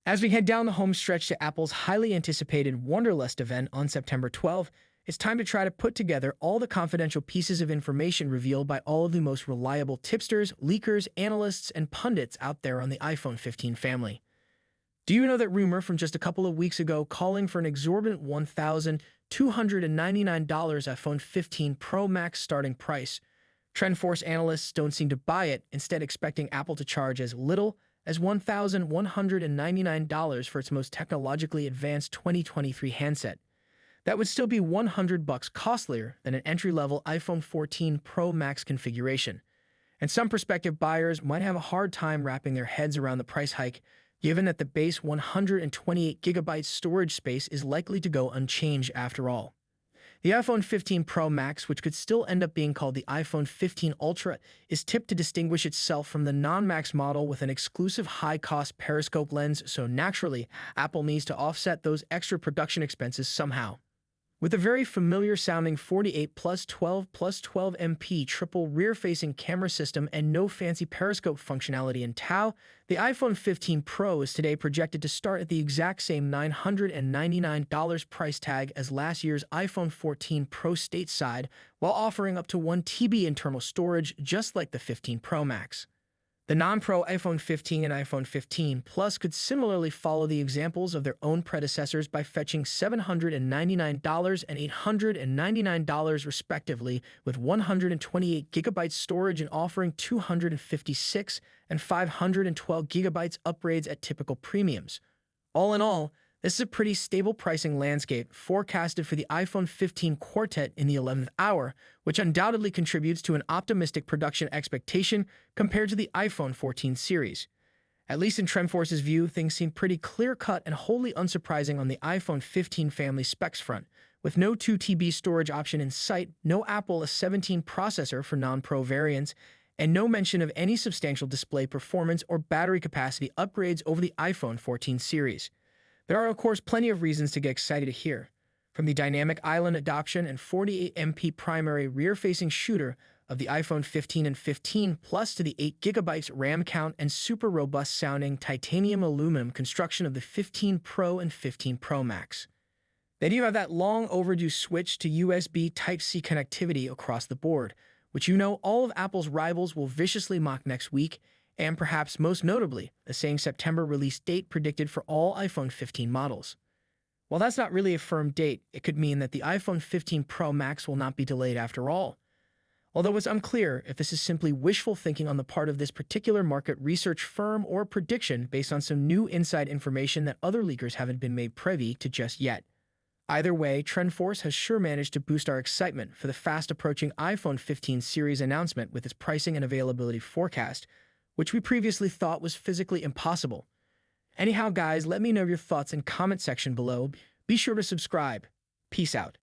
As we head down the home stretch to Apple's highly anticipated Wonderlust event on September 12th, it's time to try to put together all the confidential pieces of information revealed by all of the most reliable tipsters, leakers, analysts, and pundits out there on the iPhone 15 family. Do you know that rumor from just a couple of weeks ago calling for an exorbitant $1,299 iPhone 15 Pro Max starting price? TrendForce analysts don't seem to buy it, instead expecting Apple to charge as little as $1,199 for its most technologically advanced 2023 handset. That would still be $100 costlier than an entry-level iPhone 14 Pro Max configuration. And some prospective buyers might have a hard time wrapping their heads around the price hike, given that the base 128GB storage space is likely to go unchanged after all. The iPhone 15 Pro Max, which could still end up being called the iPhone 15 Ultra, is tipped to distinguish itself from the non-Max model with an exclusive high-cost periscope lens, so naturally, Apple needs to offset those extra production expenses somehow. With a very familiar-sounding 48 plus 12 plus 12 MP triple rear-facing camera system and no fancy periscope functionality in TAO, the iPhone 15 Pro is today projected to start at the exact same $999 price tag as last year's iPhone 14 Pro stateside, while offering up to 1 TB internal storage just like the 15 Pro Max. The non-Pro iPhone 15 and iPhone 15 Plus could similarly follow the examples of their own predecessors by fetching $799 and $899 respectively, with 128GB storage and offering 256 and 512GB upgrades at typical premiums. All in all, this is a pretty stable pricing landscape forecasted for the iPhone 15 Quartet in the 11th hour, which undoubtedly contributes to an optimistic production expectation compared to the iPhone 14 series. At least in TrendForce's view, things seem pretty clear-cut and wholly unsurprising on the iPhone 15 family specs front, with no 2 TB storage option in sight, no Apple A17 processor for non-Pro variants, and no mention of any substantial display performance or battery capacity upgrades over the iPhone 14 series. There are, of course, plenty of reasons to get excited here, from the dynamic island adoption and 48MP primary rear-facing shooter of the iPhone 15 and 15 Plus to the 8GB RAM count and super robust-sounding titanium aluminum construction of the 15 Pro and 15 Pro Max. Then you have that long-overdue switch to USB Type-C connectivity across the board, which all of Apple's rivals will viciously mock next week, and perhaps most notably, the same September release date predicted for all iPhone 15 models. While that's not really a firm date, it could mean that the iPhone 15 Pro Max will not be delayed after all. Although it's unclear if this is simply wishful thinking on the part of this particular market research firm or a prediction based on some new inside information that other leakers haven't been made privy to just yet. Either way, TrendForce has sure managed to boost our excitement for the fast-approaching iPhone 15 series announcement with its pricing and availability forecast, which we previously thought was physically impossible. Anyhow, guys, let me know your thoughts in comment section below. Be sure to subscribe. Peace out.